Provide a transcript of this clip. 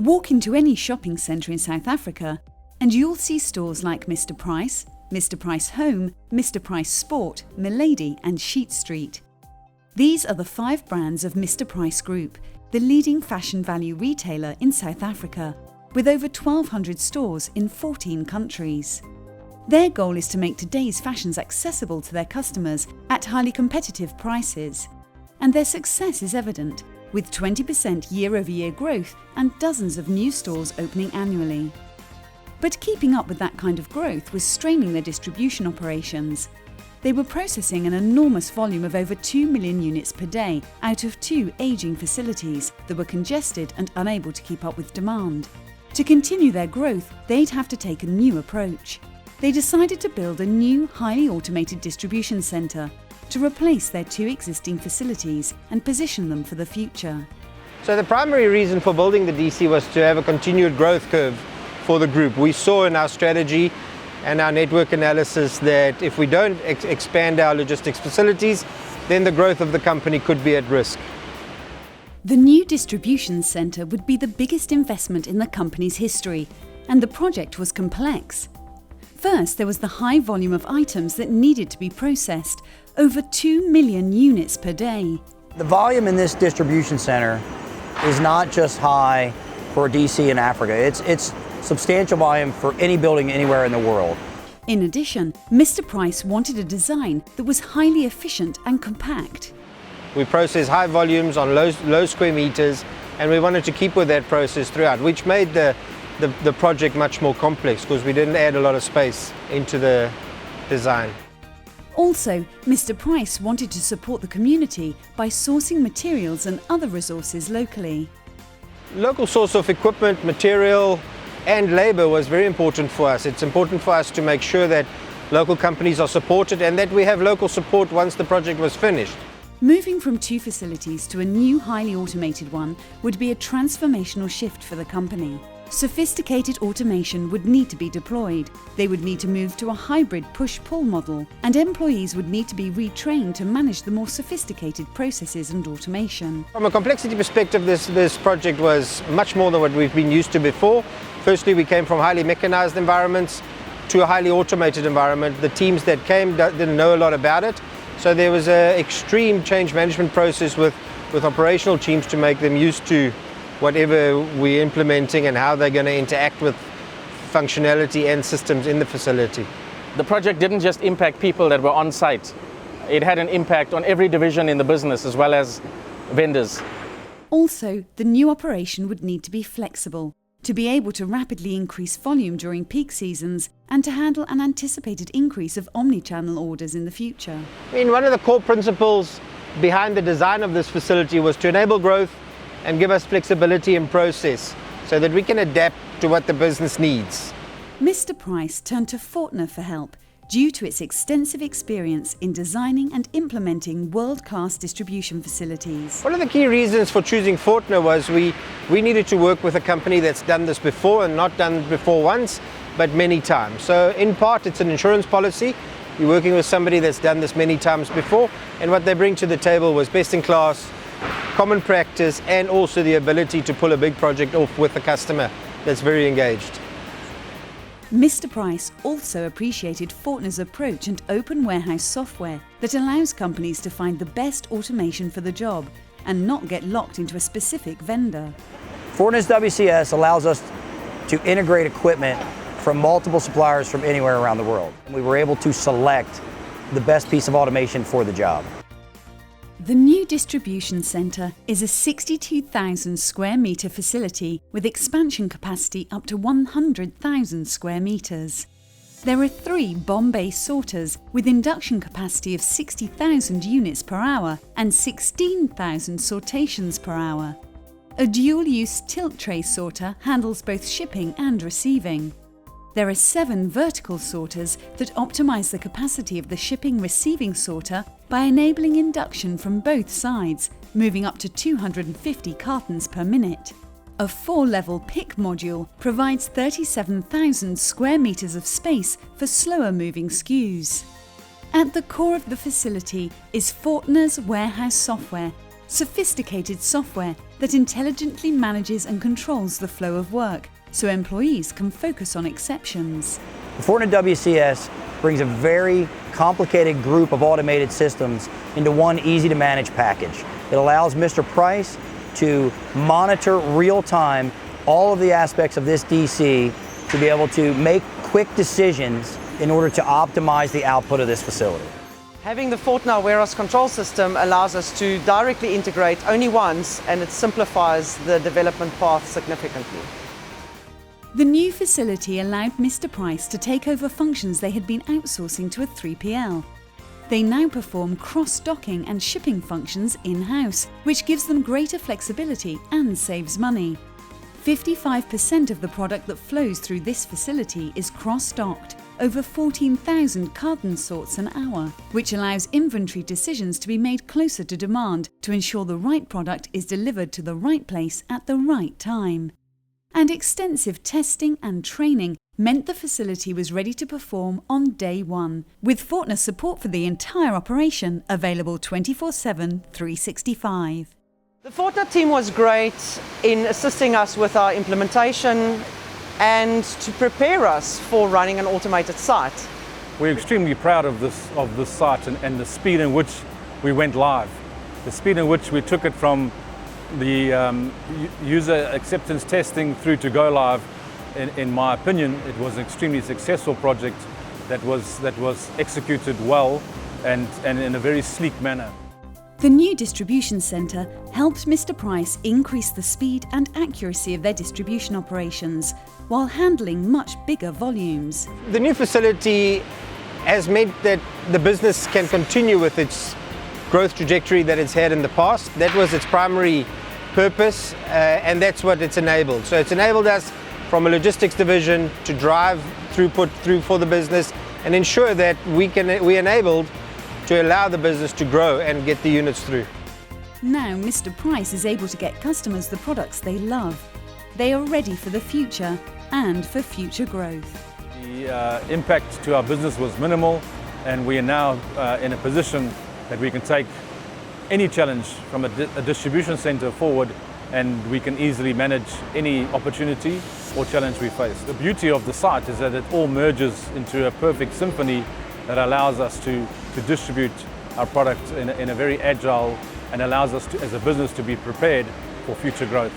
Walk into any shopping centre in South Africa and you'll see stores like Mr Price, Mr Price Home, Mr Price Sport, Milady and Sheet Street. These are the 5 brands of Mr Price Group, the leading fashion value retailer in South Africa, with over 1,200 stores in 14 countries. Their goal is to make today's fashions accessible to their customers at highly competitive prices. And their success is evident, with 20% year-over-year growth and dozens of new stores opening annually. But keeping up with that kind of growth was straining their distribution operations. They were processing an enormous volume of over 2 million units per day out of 2 ageing facilities that were congested and unable to keep up with demand. To continue their growth, they'd have to take a new approach. They decided to build a new, highly automated distribution centre to replace their 2 existing facilities and position them for the future. So the primary reason for building the DC was to have a continued growth curve for the group. We saw in our strategy and our network analysis that if we don't expand our logistics facilities, then the growth of the company could be at risk. The new distribution centre would be the biggest investment in the company's history, and the project was complex. First, there was the high volume of items that needed to be processed, over 2 million units per day. The volume in this distribution center is not just high for a DC in Africa. It's substantial volume for any building anywhere in the world. In addition, Mr Price wanted a design that was highly efficient and compact. We process high volumes on low square meters, and we wanted to keep with that process throughout, which made the project much more complex because we didn't add a lot of space into the design. Also, Mr Price wanted to support the community by sourcing materials and other resources locally. Local source of equipment, material and labour was very important for us. It's important for us to make sure that local companies are supported and that we have local support once the project was finished. Moving from 2 facilities to a new highly automated one would be a transformational shift for the company. Sophisticated automation would need to be deployed. They would need to move to a hybrid push-pull model, and employees would need to be retrained to manage the more sophisticated processes and automation. From a complexity perspective, this project was much more than what we've been used to before. Firstly, we came from highly mechanized environments to a highly automated environment. The teams that came didn't know a lot about it, so there was an extreme change management process with operational teams to make them used to whatever we're implementing and how they're going to interact with functionality and systems in the facility. The project didn't just impact people that were on site. It had an impact on every division in the business as well as vendors. Also, the new operation would need to be flexible, to be able to rapidly increase volume during peak seasons and to handle an anticipated increase of omni-channel orders in the future. One of the core principles behind the design of this facility was to enable growth and give us flexibility in process so that we can adapt to what the business needs. Mr Price turned to Fortna for help due to its extensive experience in designing and implementing world-class distribution facilities. One of the key reasons for choosing Fortna was we needed to work with a company that's done this before, and not done it before once, but many times. So in part it's an insurance policy. You're working with somebody that's done this many times before, and what they bring to the table was best-in-class, common practice, and also the ability to pull a big project off with a customer that's very engaged. Mr Price also appreciated Fortna's approach and open warehouse software that allows companies to find the best automation for the job and not get locked into a specific vendor. Fortna's WCS allows us to integrate equipment from multiple suppliers from anywhere around the world. We were able to select the best piece of automation for the job. The new distribution centre is a 62,000 square metre facility with expansion capacity up to 100,000 square metres. There are 3 Bombay sorters with induction capacity of 60,000 units per hour and 16,000 sortations per hour. A dual-use tilt tray sorter handles both shipping and receiving. There are 7 vertical sorters that optimise the capacity of the shipping-receiving sorter by enabling induction from both sides, moving up to 250 cartons per minute. A 4-level pick module provides 37,000 square metres of space for slower-moving SKUs. At the core of the facility is Fortna's warehouse software, sophisticated software that intelligently manages and controls the flow of work so employees can focus on exceptions. The Fortna WCS brings a very complicated group of automated systems into one easy-to-manage package. It allows Mr. Price to monitor real-time all of the aspects of this DC to be able to make quick decisions in order to optimize the output of this facility. Having the Fortna warehouse control system allows us to directly integrate only once, and it simplifies the development path significantly. The new facility allowed Mr. Price to take over functions they had been outsourcing to a 3PL. They now perform cross-docking and shipping functions in-house, which gives them greater flexibility and saves money. 55% of the product that flows through this facility is cross-docked, over 14,000 carton sorts an hour, which allows inventory decisions to be made closer to demand to ensure the right product is delivered to the right place at the right time. And extensive testing and training meant the facility was ready to perform on day one, with Fortna support for the entire operation available 24/7, 365. The Fortna team was great in assisting us with our implementation and to prepare us for running an automated site. We're extremely proud of this site and the speed in which we went live. The speed in which we took it from the user acceptance testing through to go live. In my opinion, it was an extremely successful project that was executed well and in a very sleek manner. The new distribution centre helped Mr. Price increase the speed and accuracy of their distribution operations while handling much bigger volumes. The new facility has meant that the business can continue with its growth trajectory that it's had in the past. That was its primary purpose, and that's what it's enabled. So it's enabled us from a logistics division to drive throughput through for the business and ensure that we're enabled to allow the business to grow and get the units through. Now Mr. Price is able to get customers the products they love. They are ready for the future and for future growth. The impact to our business was minimal, and we are now in a position that we can take any challenge from a distribution centre forward, and we can easily manage any opportunity or challenge we face. The beauty of the site is that it all merges into a perfect symphony that allows us to distribute our product in a very agile and allows us to, as a business, to be prepared for future growth.